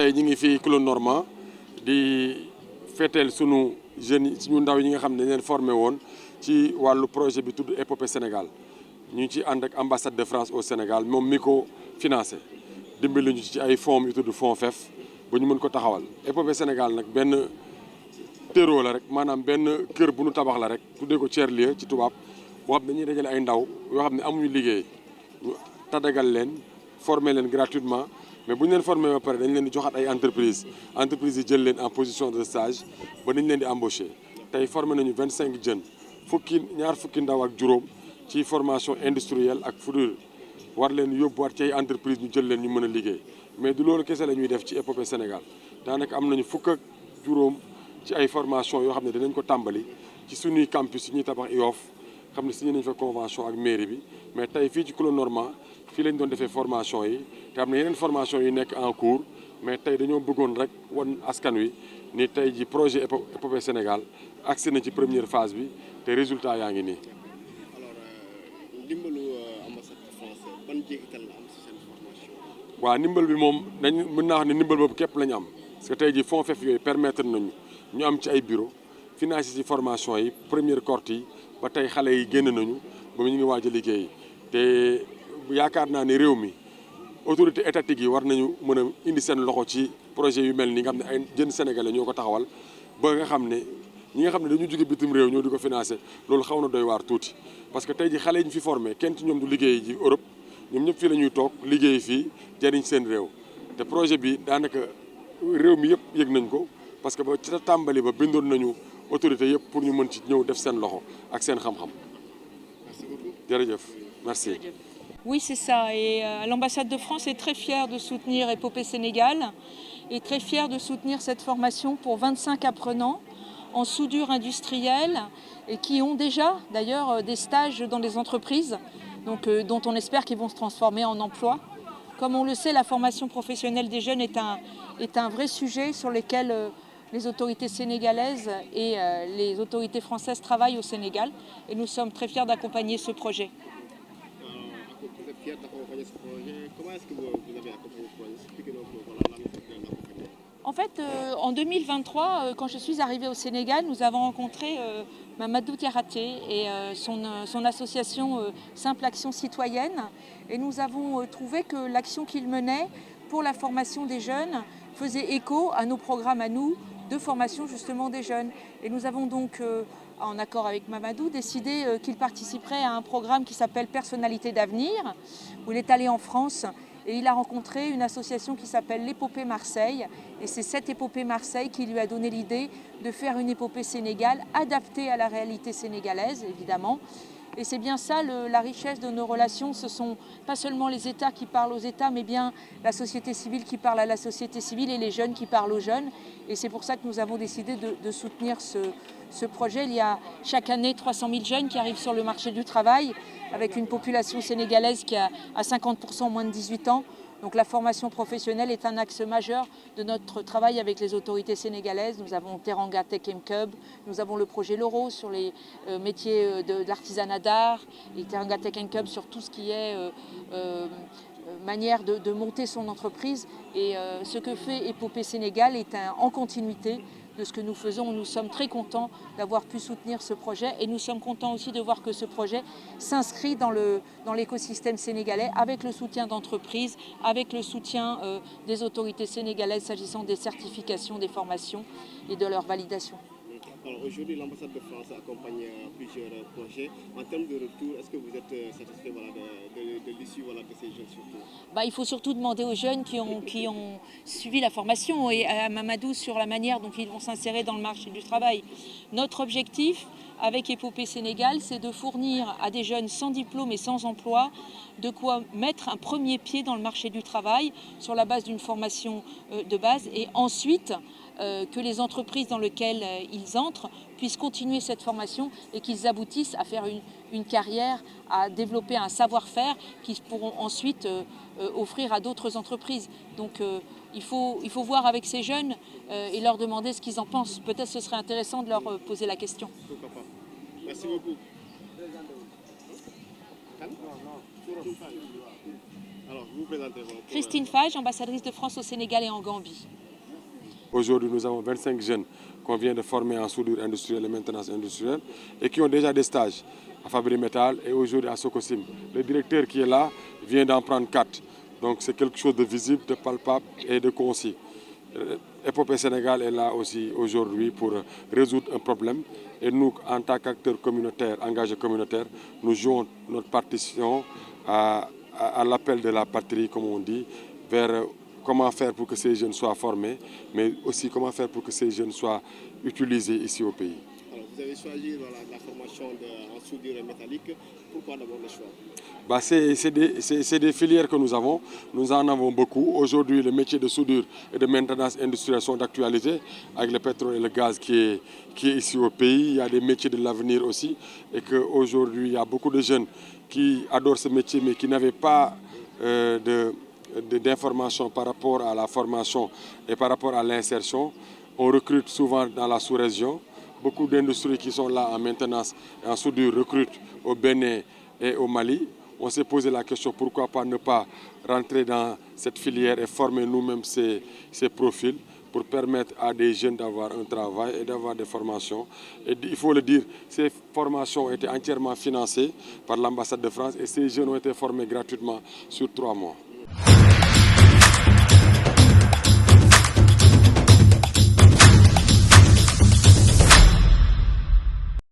tey ñu ngi fii Clos Normand di féeteel sunu jeunes yi suñu ndaw yi nga xam ne dañ leen formé woon ci wàllu projet bi tudd Épopée Sénégal ñu ngi ci ànd ak ambassade de France au Sénégal moom mi ko financé dimbali ñu ci ay fonds yu tudd fonds FEF ba ñu mën ko taxawal. Épopée Sénégal nag benn terreau la rek maanaam benn kër bu nu tabax la rek tuddee ko tiers-lieu ci tubaab boo xam ne dañuy dajale ay ndaw yoo xam ne amuñu liggéey ñu tàggat leen former leen gratuitement. mais bu ñu leen formé ba pare dañ leen di joxaat ay entreprise yi jël leen en position de stage ba nañ leen di embaucher tey formé nañu 25 jeunes ñaar fukki ndaw ak juróom ci formation industrielle ak fourrure war leen yóbbuwaat ci ay entreprise ñu jël leen ñu mën a liggéey mais du loolu kese la ñuy def ci Épopée Sénégal daanaka am nañu fukk ak juróom ci ay formation yoo xam ne dinañ ko tàmbali ci suñuy campus yi ñuy tabax IOF xam ne signé nañ fa convention ak mairie bi mais tey fii ci Clos Normand fii lañ doon defee formation yi te am na yeneen formation yi nekk en cours mais tey dañoo bëggoon rek wan askan wi ni tey ji projet Épopée Sénégal agsi na ci première phase bi te résultat yaa ngi nii. alors ndimbalu ambassade de France ban jeexital la am ci seen formation. waaw ndimbal bi moom mën naa wax ne ndimbal boobu képp la ñu am parce que tey ji fonds FEF yooyu permettre nañu ñu am ci ay bureau financé ci formation yi première cohorte yi ba tey xale yi génn nañu ba ñu ngi waaj a liggéey te yaakaar naa ne réew mi autorité étatique yi war nañu mën a indi seen loxo ci projet yu mel ni nga xam ne ay jeunes sénégalais ñoo ko taxawal ba nga xam ne ñi nga xam ne dañu jóge bitim réew ñoo di ko financé loolu xaw na doy waar tuuti parce que tey ji xale yi ñu fi formé kenn ci ñoom du liggéey ji Europe ñoom ñëpp fii la ñuy toog liggéey fii jariñ seen réew te projet bi daanaka réew mi yëpp yëg nañ ko parce que ba ci tàmbali ba bindoon nañu autorité yëpp pour ñu mën ci ñëw def seen loxo ak seen xam-xam jërëjëf merci. Oui, c'est ça. Et l'ambassade de France est très fière de soutenir Épopée Sénégal et très fière de soutenir cette formation pour 25 apprenants en soudure industrielle et qui ont déjà d'ailleurs des stages dans des entreprises donc, dont on espère qu'ils vont se transformer en emploi. Comme on le sait, la formation professionnelle des jeunes est un vrai sujet sur lequel les autorités sénégalaises et les autorités françaises travaillent au Sénégal et nous sommes très fiers d'accompagner ce projet. Vous êtes fiers d'accompagner ce projet. Comment est-ce que vous avez accompagné ce projet? Expliquez-nous la méthode de l'accompagnement. En fait, en 2023, quand je suis arrivée au Sénégal, nous avons rencontré Mamadou Diaraté et son association Simple Action Citoyenne. Et nous avons trouvé que l'action qu'il menait pour la formation des jeunes faisait écho à nos programmes à nous de formation justement des jeunes. Et nous avons donc, en accord avec Mamadou, décidé qu'il participerait à un programme qui s'appelle Personnalité d'avenir, où il est allé en France et il a rencontré une association qui s'appelle l'Épopée Marseille. Et c'est cette Épopée Marseille qui lui a donné l'idée de faire une épopée Sénégal adaptée à la réalité sénégalaise, évidemment. Et c'est bien ça la richesse de nos relations, ce sont pas seulement les États qui parlent aux États, mais bien la société civile qui parle à la société civile et les jeunes qui parlent aux jeunes. Et c'est pour ça que nous avons décidé de soutenir ce projet. Il y a chaque année 300 000 jeunes qui arrivent sur le marché du travail, avec une population sénégalaise qui a à 50% moins de 18 ans. Donc la formation professionnelle est un axe majeur de notre travail avec les autorités sénégalaises. Nous avons Teranga Tech Cub, nous avons le projet Loro sur les métiers de l'artisanat d'art et Teranga Tech Cub sur tout ce qui est manière de monter son entreprise. Et ce que fait Épopée Sénégal est en continuité de ce que nous faisons. Nous sommes très contents d'avoir pu soutenir ce projet et nous sommes contents aussi de voir que ce projet s'inscrit dans l'écosystème sénégalais avec le soutien d'entreprises, avec le soutien des autorités sénégalaises s'agissant des certifications, des formations et de leur validation. Alors aujourd'hui, l'ambassade de France accompagne plusieurs projets. En termes de retour, est-ce que vous êtes satisfait de l'issue de ces jeunes surtout? Il faut surtout demander aux jeunes qui ont suivi la formation et à Mamadou sur la manière dont ils vont s'insérer dans le marché du travail. Notre objectif avec Épopée Sénégal, c'est de fournir à des jeunes sans diplôme et sans emploi de quoi mettre un premier pied dans le marché du travail sur la base d'une formation de base et ensuite que les entreprises dans lesquelles ils entrent puissent continuer cette formation et qu'ils aboutissent à faire une carrière, à développer un savoir-faire qu'ils pourront ensuite offrir à d'autres entreprises. Donc il faut voir avec ces jeunes et leur demander ce qu'ils en pensent. Peut-être ce serait intéressant de leur poser la question. Pourquoi pas. Merci beaucoup. Alors, vous vous présentez. Christine Fage, ambassadrice de France au Sénégal et en Gambie. Aujourd'hui, nous avons 25 jeunes qu'on vient de former en soudure industrielle et maintenance industrielle et qui ont déjà des stages à Fabri Metal et aujourd'hui à Socosim. Le directeur qui est là vient d'en prendre 4. Donc c'est quelque chose de visible, de palpable et de concis. Epopée Sénégal est là aussi aujourd'hui pour résoudre un problème. Et nous, en tant qu'acteurs communautaires, engagés communautaires, nous jouons notre partition à l'appel de la patrie, comme on dit, vers comment faire pour que ces jeunes soient formés, mais aussi comment faire pour que ces jeunes soient utilisés ici au pays. Alors, vous avez choisi la formation en soudure métallique. Pourquoi d'abord le choix? C'est des filières que nous avons. Nous en avons beaucoup. Aujourd'hui, le métier de soudure et de maintenance industrielle sont d'actualité avec le pétrole et le gaz qui est ici au pays. Il y a des métiers de l'avenir aussi. Et qu'aujourd'hui, il y a beaucoup de jeunes qui adorent ce métier mais qui n'avaient pas d'informations par rapport à la formation et par rapport à l'insertion. On recrute souvent dans la sous-région. Beaucoup d'industries qui sont là en maintenance et en soudure recrutent au Bénin et au Mali. On s'est posé la question pourquoi pas ne pas rentrer dans cette filière et former nous-mêmes ces profils pour permettre à des jeunes d'avoir un travail et d'avoir des formations. Et il faut le dire, ces formations ont été entièrement financées par l'ambassade de France et ces jeunes ont été formés gratuitement sur 3 mois.